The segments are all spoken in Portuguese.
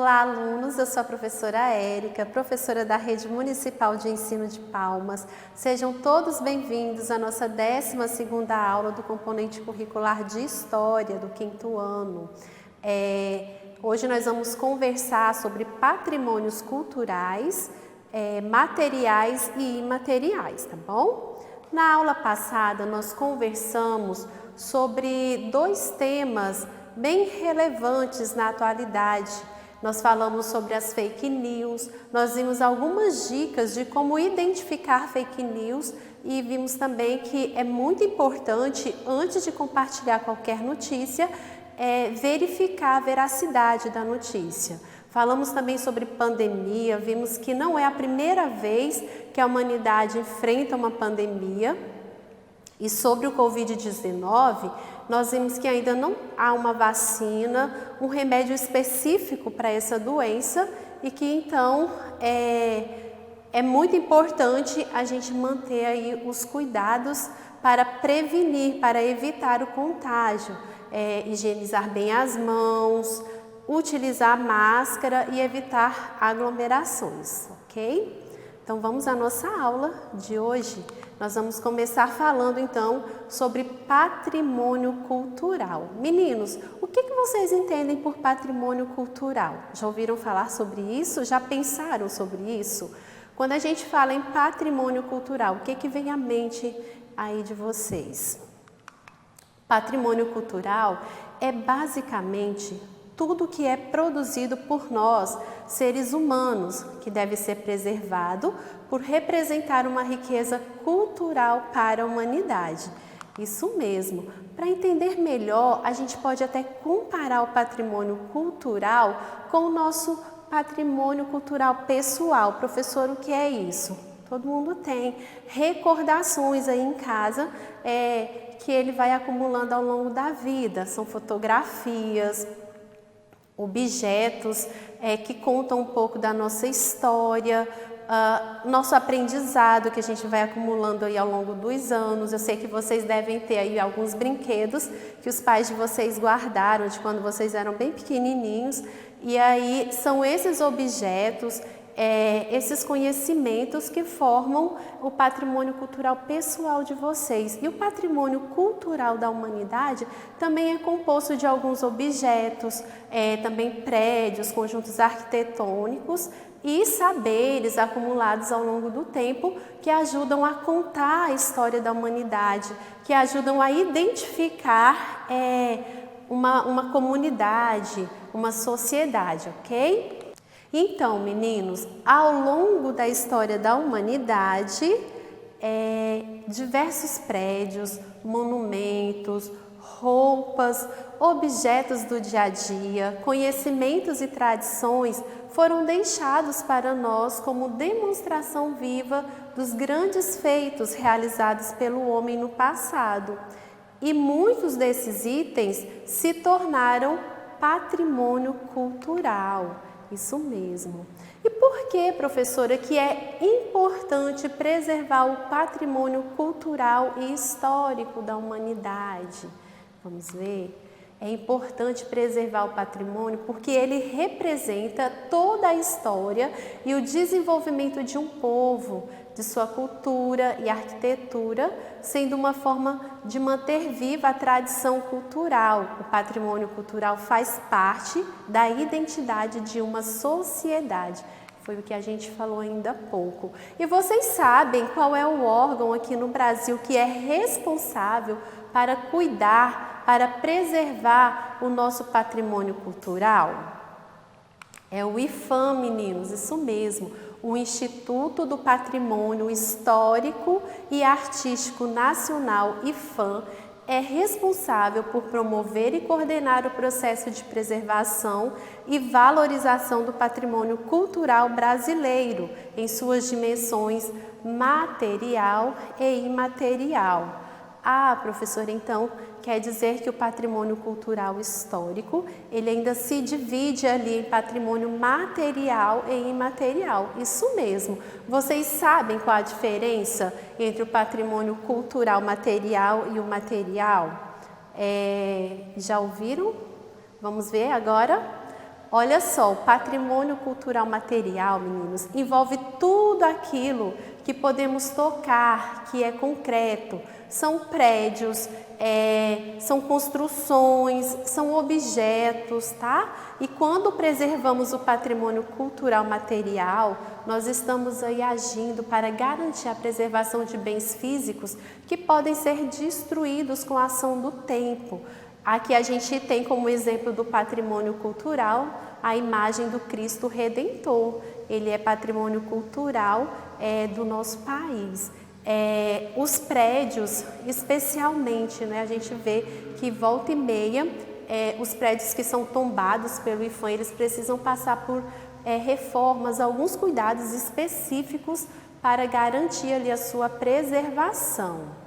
Olá, alunos! Eu sou a professora Érica, professora da Rede Municipal de Ensino de Palmas. Sejam todos bem-vindos à nossa 12ª aula do componente curricular de História do 5º ano. Hoje nós vamos conversar sobre patrimônios culturais, materiais e imateriais, tá bom? Na aula passada nós conversamos sobre dois temas bem relevantes na atualidade. Nós falamos sobre as fake news, nós vimos algumas dicas de como identificar fake news e vimos também que é muito importante, antes de compartilhar qualquer notícia, verificar a veracidade da notícia. Falamos também sobre pandemia, vimos que não é a primeira vez que a humanidade enfrenta uma pandemia. E sobre o Covid-19, nós vimos que ainda não há uma vacina, um remédio específico para essa doença e que então é muito importante a gente manter aí os cuidados para prevenir, para evitar o contágio, higienizar bem as mãos, utilizar máscara e evitar aglomerações, ok? Então vamos à nossa aula de hoje. Nós vamos começar falando então sobre patrimônio cultural. Meninos, o que vocês entendem por patrimônio cultural? Já ouviram falar sobre isso? Já pensaram sobre isso? Quando a gente fala em patrimônio cultural, o que vem à mente aí de vocês? Patrimônio cultural é basicamente tudo que é produzido por nós, seres humanos, que deve ser preservado por representar uma riqueza cultural para a humanidade. Isso mesmo. Para entender melhor, a gente pode até comparar o patrimônio cultural com o nosso patrimônio cultural pessoal. Professor, o que é isso? Todo mundo tem recordações aí em casa que ele vai acumulando ao longo da vida. São fotografias, objetos que contam um pouco da nossa história, nosso aprendizado que a gente vai acumulando aí ao longo dos anos. Eu sei que vocês devem ter aí alguns brinquedos que os pais de vocês guardaram de quando vocês eram bem pequenininhos, e aí são esses objetos, esses conhecimentos que formam o patrimônio cultural pessoal de vocês. E o patrimônio cultural da humanidade também é composto de alguns objetos, também prédios, conjuntos arquitetônicos e saberes acumulados ao longo do tempo que ajudam a contar a história da humanidade, que ajudam a identificar uma comunidade, uma sociedade, ok? Então, meninos, ao longo da história da humanidade, diversos prédios, monumentos, roupas, objetos do dia a dia, conhecimentos e tradições foram deixados para nós como demonstração viva dos grandes feitos realizados pelo homem no passado. E muitos desses itens se tornaram patrimônio cultural. Isso mesmo. E por que, professora, que é importante preservar o patrimônio cultural e histórico da humanidade? Vamos ver. É importante preservar o patrimônio porque ele representa toda a história e o desenvolvimento de um povo, de sua cultura e arquitetura, sendo uma forma de manter viva a tradição cultural. O patrimônio cultural faz parte da identidade de uma sociedade. Foi o que a gente falou ainda há pouco. E vocês sabem qual é o órgão aqui no Brasil que é responsável para cuidar, para preservar o nosso patrimônio cultural? É o IPHAN, meninos, isso mesmo. O Instituto do Patrimônio Histórico e Artístico Nacional, IPHAN, é responsável por promover e coordenar o processo de preservação e valorização do patrimônio cultural brasileiro em suas dimensões material e imaterial. Ah, professora, então quer dizer que o patrimônio cultural histórico, ele ainda se divide ali em patrimônio material e imaterial. Isso mesmo. Vocês sabem qual a diferença entre o patrimônio cultural material e o material? Já ouviram? Vamos ver agora? Olha só, o patrimônio cultural material, meninos, envolve tudo aquilo que podemos tocar, que é concreto. São prédios, são construções, são objetos, tá? E quando preservamos o patrimônio cultural material, nós estamos aí agindo para garantir a preservação de bens físicos que podem ser destruídos com a ação do tempo. Aqui a gente tem como exemplo do patrimônio cultural a imagem do Cristo Redentor. Ele é patrimônio cultural do nosso país. Os prédios, especialmente, né, a gente vê que volta e meia, os prédios que são tombados pelo IPHAN, eles precisam passar por reformas, alguns cuidados específicos para garantir ali a sua preservação.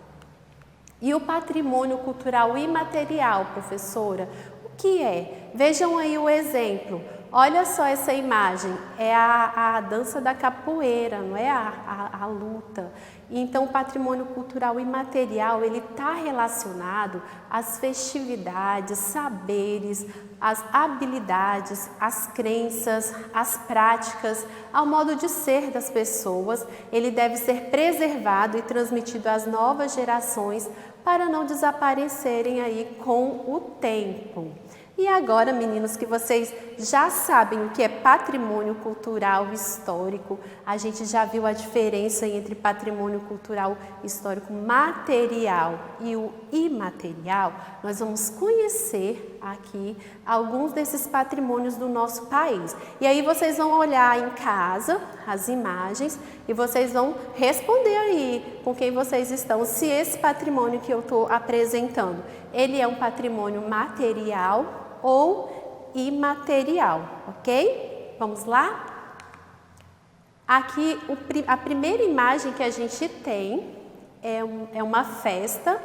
E o patrimônio cultural imaterial, professora, o que é? Vejam aí o exemplo. Olha só essa imagem, é a dança da capoeira, não é a luta. Então, o patrimônio cultural imaterial, ele está relacionado às festividades, saberes, às habilidades, às crenças, às práticas, ao modo de ser das pessoas. Ele deve ser preservado e transmitido às novas gerações para não desaparecerem aí com o tempo. E agora, meninos, que vocês já sabem o que é patrimônio cultural histórico, a gente já viu a diferença entre patrimônio cultural histórico material e o imaterial, nós vamos conhecer aqui alguns desses patrimônios do nosso país. E aí vocês vão olhar em casa as imagens e vocês vão responder aí com quem vocês estão, se esse patrimônio que eu estou apresentando, ele é um patrimônio material ou imaterial, ok? Vamos lá? Aqui, a primeira imagem que a gente tem é uma festa,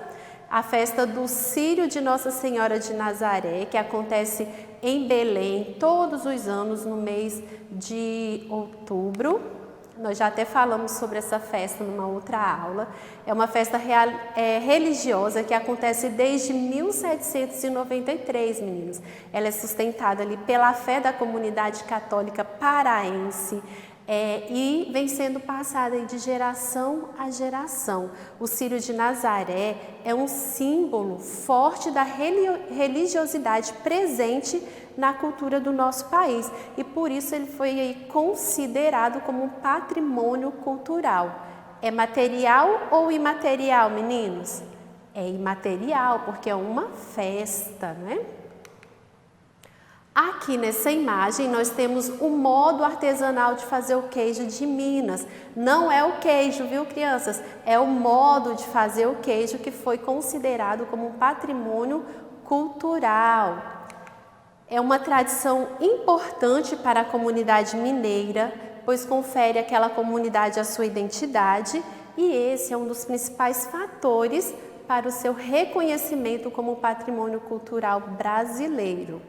a festa do Círio de Nossa Senhora de Nazaré, que acontece em Belém todos os anos no mês de outubro. Nós já até falamos sobre essa festa numa outra aula. É uma festa religiosa que acontece desde 1793, meninos. Ela é sustentada ali pela fé da comunidade católica paraense e vem sendo passada de geração a geração. O Círio de Nazaré é um símbolo forte da religiosidade presente na cultura do nosso país e por isso ele foi aí considerado como um patrimônio cultural. É material ou imaterial, meninos? É imaterial porque é uma festa, né? Aqui nessa imagem nós temos o modo artesanal de fazer o queijo de Minas. Não é o queijo, viu, crianças? É o modo de fazer o queijo que foi considerado como um patrimônio cultural. É uma tradição importante para a comunidade mineira, pois confere àquela comunidade a sua identidade e esse é um dos principais fatores para o seu reconhecimento como patrimônio cultural brasileiro.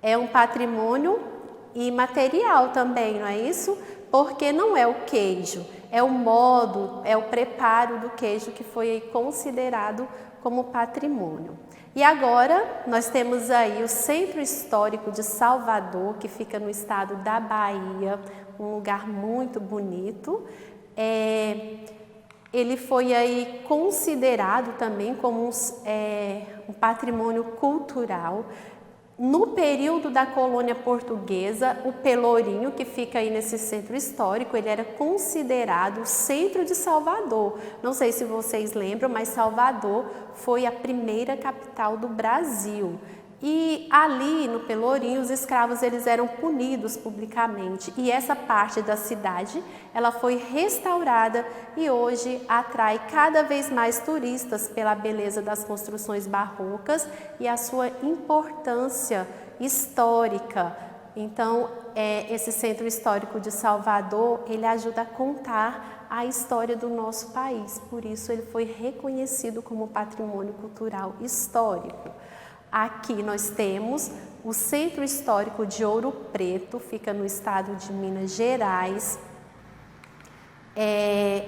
É um patrimônio imaterial também, não é isso? Porque não é o queijo, é o modo, é o preparo do queijo que foi considerado como patrimônio. E agora nós temos aí o Centro Histórico de Salvador, que fica no estado da Bahia, um lugar muito bonito. Ele foi aí considerado também como um patrimônio cultural. No período da colônia portuguesa, o Pelourinho, que fica aí nesse centro histórico, ele era considerado o centro de Salvador. Não sei se vocês lembram, mas Salvador foi a primeira capital do Brasil. E ali no Pelourinho, os escravos eles eram punidos publicamente. E essa parte da cidade, ela foi restaurada e hoje atrai cada vez mais turistas pela beleza das construções barrocas e a sua importância histórica. Então, esse Centro Histórico de Salvador, ele ajuda a contar a história do nosso país. Por isso, ele foi reconhecido como patrimônio cultural histórico. Aqui nós temos o Centro Histórico de Ouro Preto, fica no estado de Minas Gerais.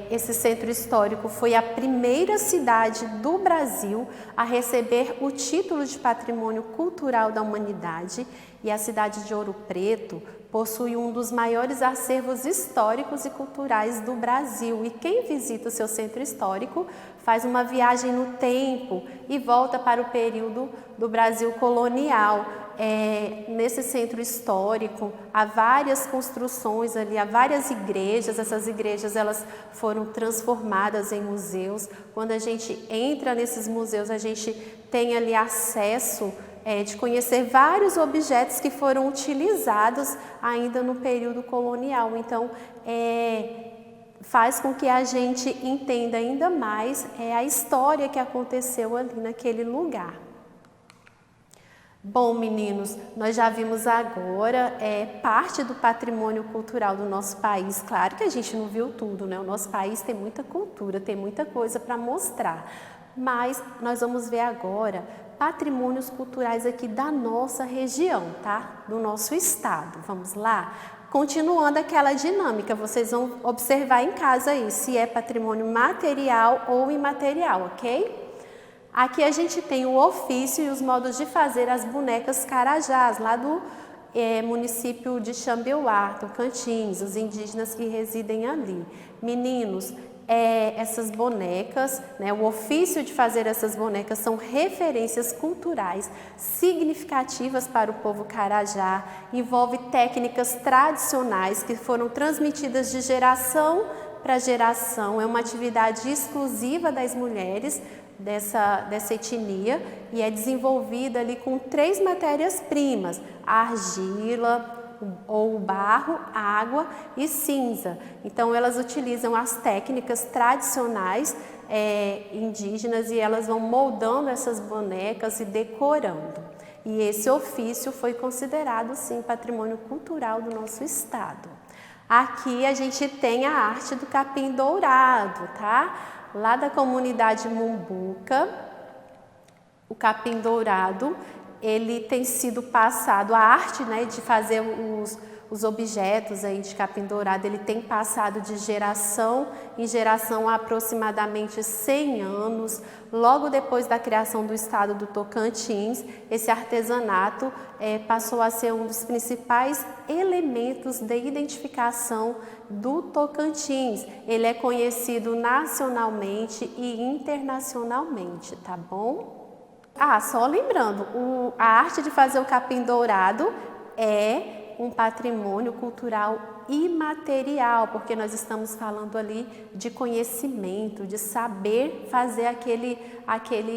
Esse centro histórico foi a primeira cidade do Brasil a receber o título de Patrimônio Cultural da Humanidade, e a cidade de Ouro Preto possui um dos maiores acervos históricos e culturais do Brasil. E quem visita o seu centro histórico faz uma viagem no tempo e volta para o período do Brasil colonial. Nesse centro histórico há várias construções ali, há várias igrejas. Essas igrejas elas foram transformadas em museus. Quando a gente entra nesses museus, a gente tem ali acesso de conhecer vários objetos que foram utilizados ainda no período colonial. Então, faz com que a gente entenda ainda mais a história que aconteceu ali naquele lugar. Bom, meninos, nós já vimos agora parte do patrimônio cultural do nosso país. Claro que a gente não viu tudo, né? O nosso país tem muita cultura, tem muita coisa para mostrar. Mas nós vamos ver agora patrimônios culturais aqui da nossa região, tá? Do nosso estado. Vamos lá? Continuando aquela dinâmica, vocês vão observar em casa aí se é patrimônio material ou imaterial, ok? Aqui a gente tem o ofício e os modos de fazer as bonecas carajás, lá do município de Xambioá, Tocantins, os indígenas que residem ali. Meninos, essas bonecas, né, o ofício de fazer essas bonecas são referências culturais significativas para o povo carajá, envolve técnicas tradicionais que foram transmitidas de geração para geração, é uma atividade exclusiva das mulheres dessa etnia e é desenvolvida ali com 3 matérias-primas: a argila, ou o barro, água e cinza. Então elas utilizam as técnicas tradicionais indígenas e elas vão moldando essas bonecas e decorando. E esse ofício foi considerado sim patrimônio cultural do nosso estado. Aqui a gente tem a arte do capim dourado, tá? Lá da comunidade Mumbuca, o capim dourado, ele tem sido passado, a arte, né, de fazer os objetos aí de capim dourado, ele tem passado de geração em geração há aproximadamente 100 anos. Logo depois da criação do estado do Tocantins, esse artesanato passou a ser um dos principais elementos de identificação do Tocantins. Ele é conhecido nacionalmente e internacionalmente, tá bom? Só lembrando, a arte de fazer o capim dourado é um patrimônio cultural imaterial, porque nós estamos falando ali de conhecimento, de saber fazer aquele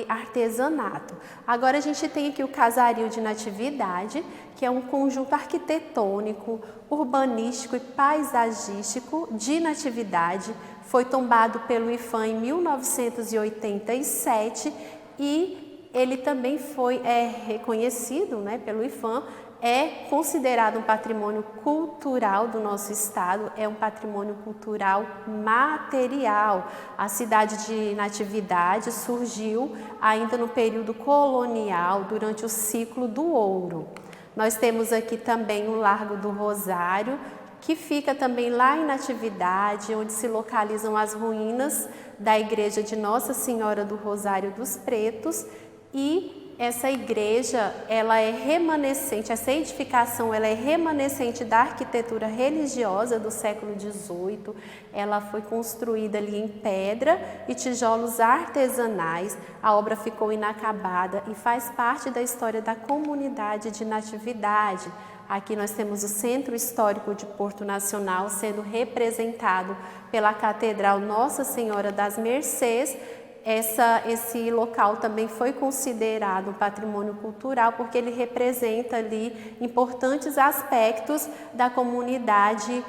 artesanato. Agora a gente tem aqui o Casario de Natividade, que é um conjunto arquitetônico, urbanístico e paisagístico de Natividade. Foi tombado pelo IPHAN em 1987 e ele também foi reconhecido, né, pelo IPHAN, é considerado um patrimônio cultural do nosso estado, é um patrimônio cultural material. A cidade de Natividade surgiu ainda no período colonial, durante o ciclo do ouro. Nós temos aqui também o Largo do Rosário, que fica também lá em Natividade, onde se localizam as ruínas da igreja de Nossa Senhora do Rosário dos Pretos. E essa igreja, ela é remanescente, essa edificação, ela é remanescente da arquitetura religiosa do século XVIII. Ela foi construída ali em pedra e tijolos artesanais. A obra ficou inacabada e faz parte da história da comunidade de Natividade. Aqui nós temos o Centro Histórico de Porto Nacional sendo representado pela Catedral Nossa Senhora das Mercês. Esse local também foi considerado patrimônio cultural porque ele representa ali importantes aspectos da comunidade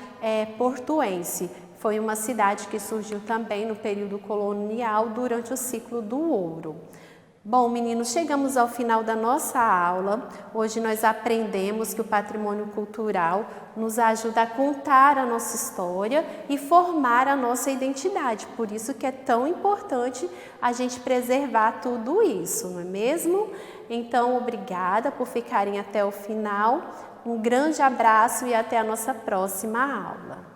portuense. Foi uma cidade que surgiu também no período colonial durante o ciclo do ouro. Bom, meninos, chegamos ao final da nossa aula. Hoje nós aprendemos que o patrimônio cultural nos ajuda a contar a nossa história e formar a nossa identidade. Por isso que é tão importante a gente preservar tudo isso, não é mesmo? Então, obrigada por ficarem até o final. Um grande abraço e até a nossa próxima aula.